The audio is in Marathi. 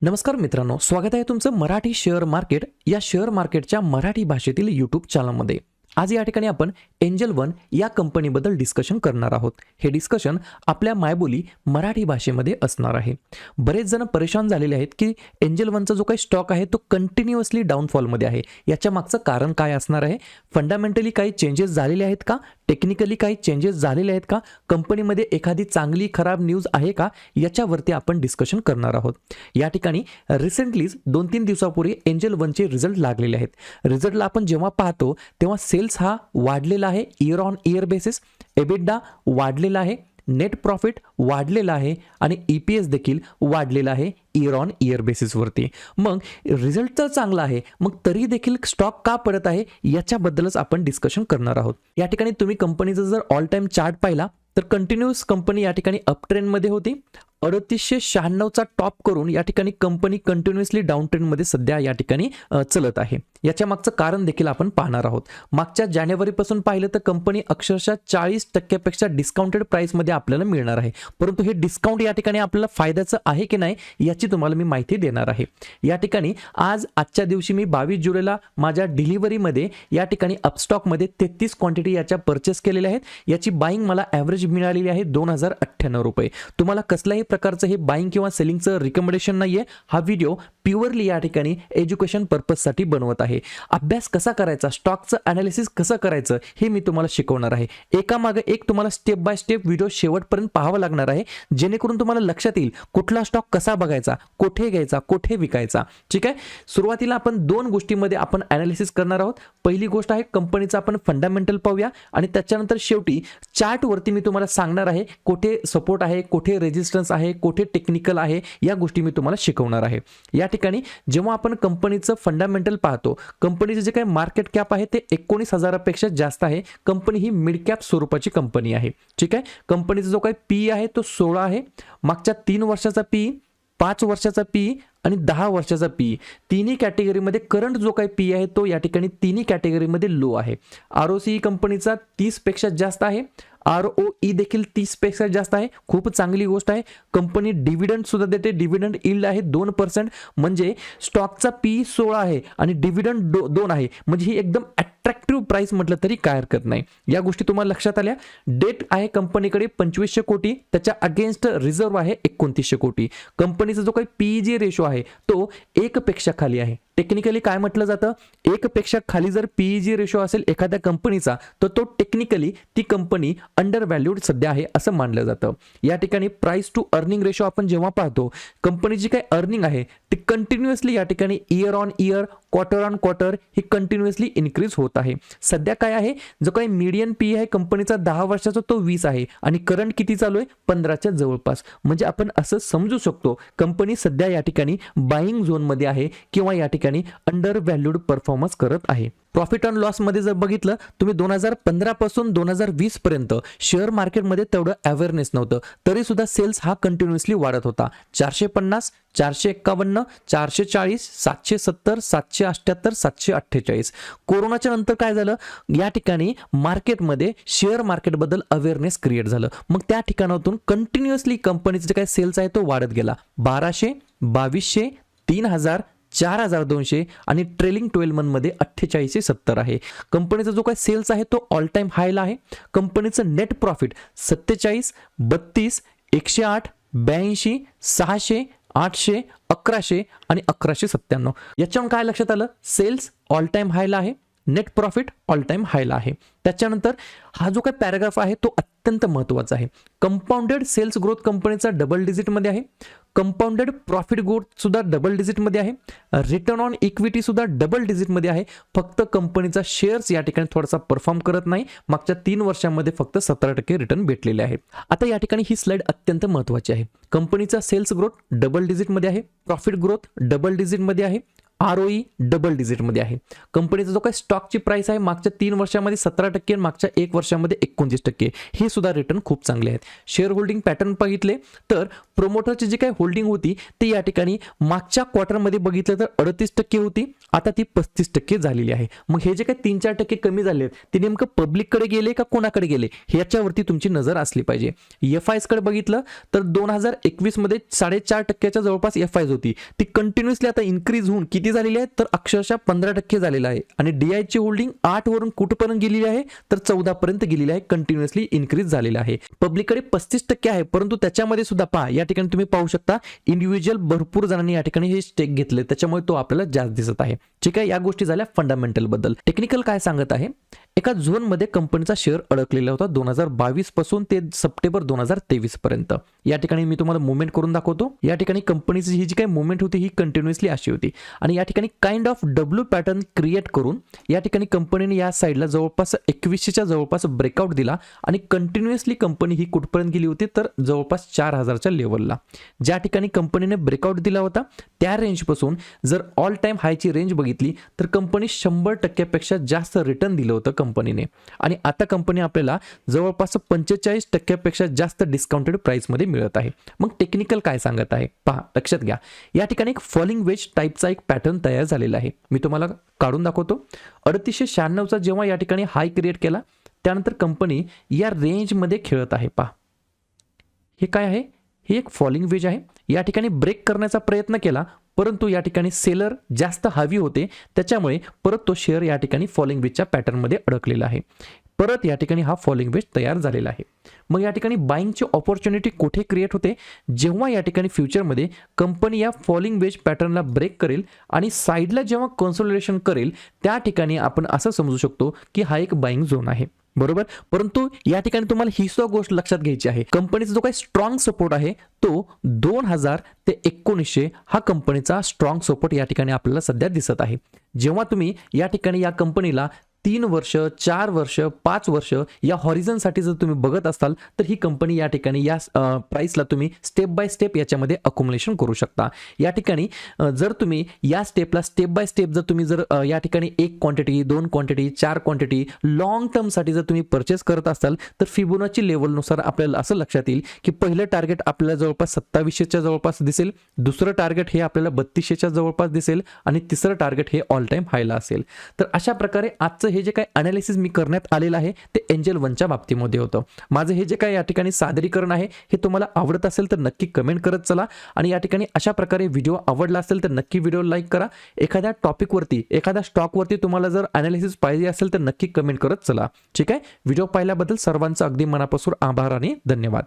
नमस्कार मित्रांनो, स्वागत आहे तुमचं मराठी शेअर मार्केट या शेअर मार्केटच्या मराठी भाषेतील यूट्यूब चॅनलमध्ये. आज या ठिकाणी आपण एंजल वन या कंपनीबद्दल डिस्कशन करणार आहोत. हे डिस्कशन आपल्या मायबोली मराठी भाषेमध्ये असणार आहे. बरेच जण परेशान झालेले आहेत की एंजल वनचा जो काही स्टॉक आहे तो कंटिन्युअसली डाऊनफॉलमध्ये आहे. याच्या मागचं कारण काय असणार आहे? फंडामेंटली काही चेंजेस झालेले आहेत का? टेक्निकली काही चेंजेस झालेले आहेत का? कंपनीमध्ये एखादी चांगली खराब न्यूज आहे का? याच्यावरती आपण डिस्कशन करणार आहोत. या ठिकाणी रिसेंटलीच 2-3 दिवसापूर्वी एंजल वनचे रिझल्ट लागलेले आहेत. रिझल्टला आपण जेव्हा पाहतो तेव्हा सेल्स हा वाढलेला आहे year on year basis, EBITDA वाढलेला आहे, नेट प्रॉफिट वाढलेला आहे आणि EPS देखील वाढलेला आहे इयर ऑन इयर बेसिसवरती. मग रिझल्ट तर चांगला आहे, मग तरी देखील स्टॉक का पडत आहे याच्याबद्दलच आपण डिस्कशन करणार आहोत. या ठिकाणी तुम्ही कंपनीचा जर ऑल टाइम चार्ट पाहिला तर कंटिन्यूअस कंपनी या ठिकाणी अप ट्रेंडमध्ये होती. 3896चा टॉप करून या ठिकाणी कंपनी कंटिन्युअसली डाऊन ट्रेंडमध्ये सध्या या ठिकाणी चलत आहे. याच्या मागचं कारण देखील आपण पाहणार आहोत. मागच्या जानेवारीपासून पाहिलं तर कंपनी अक्षरशः 40% डिस्काउंटेड प्राइसमध्ये आपल्याला मिळणार आहे. परंतु हे डिस्काउंट या ठिकाणी आपल्याला फायद्याचं आहे की नाही याची तुम्हाला मी माहिती देणार आहे. या ठिकाणी आजच्या दिवशी मी 22 जुलैला माझ्या डिलिव्हरीमध्ये या ठिकाणी अपस्टॉकमध्ये 33 क्वांटिटी याच्या परचेस केलेल्या आहेत. याची बाईंग मला ॲव्हरेज मिळालेली आहे 2098 रुपये. तुम्हाला कसल्याही प्रकारचं हे बाईंग किंवा सेलिंगचं रिकमेंडेशन नाहीये. हा व्हिडिओ प्युअरली या ठिकाणी एज्युकेशन पर्पजसाठी बनवत आहे. अभ्यास कसा करायचा, स्टॉकचं अनालिसिस कसं करायचं हे मी तुम्हाला शिकवणार आहे. एकामागे एक तुम्हाला स्टेप बाय स्टेप व्हिडिओ शेवटपर्यंत पाहावं लागणार आहे, जेणेकरून तुम्हाला लक्षात येईल कुठला स्टॉक कसा बघायचा, कुठे घ्यायचा, कुठे विकायचा. ठीक आहे. सुरुवातीला आपण 2 गोष्टींमध्ये आपण अनालिसिस करणार आहोत. पहिली गोष्ट आहे कंपनीचा आपण फंडामेंटल पाहूया आणि त्याच्यानंतर शेवटी चार्टवरती मी तुम्हाला सांगणार आहे कुठे सपोर्ट आहे, कुठे रेजिस्टन्स आहे, कुठे टेक्निकल आहे, या गोष्टी मी तुम्हाला शिकवणार आहे. या ठिकाणी जेव्हा आपण कंपनीचं फंडामेंटल पाहतो, कंपनीचे जे काही मार्केट कॅप आहे ते 19,000 पेक्षा जास्त आहे. कंपनी ही मिड कॅप स्वरूपाची कंपनी आहे. ठीक आहे. कंपनीचा जो काही PE आहे तो 16 आहे. मागच्या 3 वर्षाचा PE, 5 वर्षाचा PE आणि 10 वर्षाचा PE, तिन्ही कॅटेगरीमध्ये करंट जो काही PE आहे तो या ठिकाणी तिन्ही कॅटेगरीमध्ये लो आहे. ROCE कंपनीचा 30 पेक्षा जास्त आहे. ROE देखील 30 पेक्षा जास्त आहे. खूप चांगली गोष्ट आहे. कंपनी डिव्हिडंड सुद्धा देते. डिव्हिडंड यील्ड आहे 2%. म्हणजे स्टॉकचा PE 16 आहे आणि डिव्हिडंड 2 आहे. म्हणजे ही एकदम अट्रॅक्टिव्ह प्राइस म्हटलं तरी काय हरकत नाही. या गोष्टी तुम्हाला लक्षात आल्या. डेट आहे कंपनीकडे 2500 कोटी, त्याच्या अगेन्स्ट रिझर्व्ह आहे 2900 कोटी. कंपनीचा जो काही PEG रेशो आहे तो 1 पेक्षा खाली आहे. टेक्निकली काय म्हटलं जातं, 1 पेक्षा खाली जर PEG रेशो असेल एखाद्या कंपनीचा तर तो टेक्निकली ती कंपनी अंडर व्हॅल्यूड सध्या आहे असं मानलं जातं. या ठिकाणी प्राइस टू अर्निंग रेशो आपण जेव्हा पाहतो, कंपनीची काय अर्निंग आहे ती कंटिन्युअसली या ठिकाणी year on year, quarter on quarter he continuously increase होत आहे. सध्या काय आहे, जो काही मीडियन PE आहे कंपनीचा 10 वर्षाचा तो 20 आहे आणि करंट किती चालू आहे 15च्या जवळपास. म्हणजे आपण असं समजू शकतो कंपनी सध्या या ठिकाणी बाईंग झोनमध्ये आहे किंवा या ठिकाणी अंडर व्हॅल्यूड परफॉर्मन्स करत आहे. प्रॉफिट अँड लॉस मध्ये जर बघितलं तुम्ही 2015 पासून 2020 पर्यंत शेअर मार्केटमध्ये तेवढं अवेअरनेस नव्हतं, तरी सुद्धा सेल्स हा कंटिन्युअसली वाढत होता. 450, 451, 440, 770, 778, 748. कोरोनाच्या नंतर काय झालं, या ठिकाणी मार्केटमध्ये शेअर मार्केटबद्दल अवेअरनेस क्रिएट झालं. मग त्या ठिकाणातून कंटिन्युअसली कंपनीचे जे काही सेल्स आहे तो वाढत गेला. 1200, 2200, 3000, 4200 आणि ट्रेलिंग 12 मंथमध्ये 4870 आहे. कंपनीचा जो काही सेल्स आहे तो ऑल टाइम हायला आहे. कंपनीचं नेट प्रॉफिट 47, 32, 108, 82, 600, 800, 1100 आणि 1197. याच्यावरून काय लक्षात आलं, सेल्स ऑल टाइम हायला आहे, नेट प्रॉफिट ऑल टाइम हायला आहे. त्याच्यानंतर हा जो काही पॅराग्राफ आहे तो अत्यंत महत्त्वाचा आहे. कंपाऊंडेड सेल्स ग्रोथ कंपनीचा डबल डिजिटमध्ये आहे. कंपाऊंडेड प्रॉफिट ग्रोथ सुद्धा डबल डिजिटमध्ये आहे. रिटर्न ऑन इक्विटी सुद्धा डबल डिजिटमध्ये आहे. फक्त कंपनीचा शेअर्स या ठिकाणी थोडासा परफॉर्म करत नाही. मागच्या 3 वर्षांमध्ये फक्त 17% रिटर्न भेटलेले आहेत. आता या ठिकाणी ही स्लाइड अत्यंत महत्त्वाची आहे. कंपनीचा सेल्स ग्रोथ डबल डिजिटमध्ये आहे, प्रॉफिट ग्रोथ डबल डिजिटमध्ये आहे, ROE डबल डिजिटमध्ये आहे. कंपनीचा जो काही स्टॉकची प्राइस आहे मागच्या 3 वर्षांमध्ये 17% आणि मागच्या 1 वर्षामध्ये 29%. हे सुद्धा रिटर्न खूप चांगले आहेत. शेअर होल्डिंग पॅटर्न बघितले तर प्रोमोटरची जी काही होल्डिंग होती ती या ठिकाणी मागच्या क्वार्टरमध्ये बघितलं तर 38% होती, आता ती 35% झालेली आहे. मग हे जे काही 3-4% कमी झाले ते नेमकं पब्लिककडे गेले का कोणाकडे गेले ह्याच्यावरती तुमची नजर असली पाहिजे. एफआयज कडे बघितलं तर 2021 मध्ये 4.5% जवळपास एफआयज होती, ती कंटिन्युअसली आता इन्क्रीज होऊन किती झालेली आहे तर अक्षरशः 15% झालेला आहे. आणि DI ची होल्डिंग 8 वरून कुठपर्यंत गेलेली आहे तर 14 पर्यंत गेलेली आहे, कंटिन्युअसली इन्क्रीज झालेला आहे. पब्लिककडे 35% आहे, परंतु त्याच्यामध्ये सुद्धा पहा या ठिकाणी तुम्ही पाहू शकता इंडिव्हिज्युअल भरपूर जणांनी या ठिकाणी हे स्टेक घेतले, त्याच्यामुळे तो आपल्याला जास्त दिसत आहे. ठीक आहे, या गोष्टी झाल्या फंडामेंटल बद्दल. टेक्निकल काय सांगत आहे, एका झोन मध्ये कंपनीचा शेअर अडकलेला होता 2022 पासून ते सप्टेंबर 2023 पर्यंत. या ठिकाणी मी तुम्हाला मुवमेंट करून दाखवतो. या ठिकाणी कंपनीची ही जी काही मुवमेंट होती ही कंटिन्युअसली अशी होती आणि या ठिकाणी kind of W pattern create करून या ठिकाणी कंपनीने या साईडला जवळपास 2100च्या जवळपास ब्रेकआउट दिला आणि कंटिन्युअसली कंपनी ही कुठपर्यंत गेली होती तर जवळपास 4000च्या लेवलला. ज्या ठिकाणी कंपनीने ब्रेकआउट दिला होता त्या रेंज पासून जर ऑल टाइम हायची रेंज बघितली तर कंपनी 100% पेक्षा जास्त रिटर्न दिलं होतं कंपनीने. आणि आता कंपनी आपल्याला जवळपास 45% पेक्षा जास्त डिस्काउंटेड प्राइस मध्ये मिळत आहे. मग टेक्निकल काय सांगत आहे पहा, लक्षात घ्या. या ठिकाणी एक फॉलिंग वेज टाइपचा एक पॅटर्न तयार झालेला आहे, मी तुम्हाला काढून दाखवतो. 3896चा जेव्हा या ठिकाणी हाय क्रिएट केला त्यानंतर कंपनी या रेंज मध्ये खेळत आहे. पहा हे काय आहे, हे एक फॉलिंग वेज आहे. या ठिकाणी ब्रेक करण्याचा प्रयत्न केला परंतु या ठिकाणी सेलर जास्त हवी होते, त्याच्यामुळे परत तो शेअर या ठिकाणी फॉलिंग वेजच्या पॅटर्नमध्ये अडकलेला आहे. परत या ठिकाणी हा फॉलिंग वेज तयार झालेला आहे. मग या ठिकाणी बाइंगची ऑपॉर्च्युनिटी कुठे क्रिएट होते, जेव्हा या ठिकाणी फ्युचरमध्ये कंपनी या फॉलिंग वेज पॅटर्नला ब्रेक करेल आणि साईडला जेव्हा कन्सोलिडेशन करेल त्या ठिकाणी आपण असं समजू शकतो की हा एक बाइंग झोन आहे, बरोबर. परंतु या ठिकाणी तुम्हाला ही सुद्धा गोष्ट लक्षात घ्यायची आहे, कंपनीचा जो काही स्ट्रॉंग सपोर्ट आहे तो 2000 ते 1900 हा कंपनीचा स्ट्रॉंग सपोर्ट या ठिकाणी आपल्याला सध्या दिसत आहे. जेव्हा तुम्ही या ठिकाणी या कंपनीला 3 वर्ष 4 वर्ष 5 वर्ष या हॉरिझनसाठी जर तुम्ही बघत असाल तर ही कंपनी या ठिकाणी या प्राइसला तुम्ही स्टेप बाय स्टेप याच्यामध्ये अकोमुलेशन करू शकता. या ठिकाणी जर तुम्ही या स्टेपला स्टेप बाय स्टेप जर तुम्ही जर या ठिकाणी 1 क्वांटिटी 2 क्वांटिटी 4 क्वांटिटी लॉंग टर्मसाठी जर तुम्ही परचेस करत असाल तर फिबोनाची लेवलनुसार आपल्याला असं लक्षात येईल की पहिलं टार्गेट आपल्याला जवळपास 2700च्या जवळपास दिसेल, दुसरं टार्गेट हे आपल्याला 3200च्या जवळपास दिसेल आणि तिसरं टार्गेट हे ऑल टाइम हायला असेल. तर अशा प्रकारे आजचं हे जे काही अनालिसिस मी करण्यात आलेलं आहे ते एंजल वनच्या बाबतीमध्ये होतं. माझं हे जे काही या ठिकाणी सादरीकरण आहे हे तुम्हाला आवडत असेल तर नक्की कमेंट करत चला आणि या ठिकाणी अशा प्रकारे व्हिडिओ आवडला असेल तर नक्की व्हिडिओ लाईक करा. एखाद्या टॉपिकवरती एखाद्या स्टॉकवरती तुम्हाला जर अनालिसिस पाहिजे असेल तर नक्की कमेंट करत चला. ठीक आहे, व्हिडिओ पाहिल्याबद्दल सर्वांचा अगदी मनापासून आभार आणि धन्यवाद.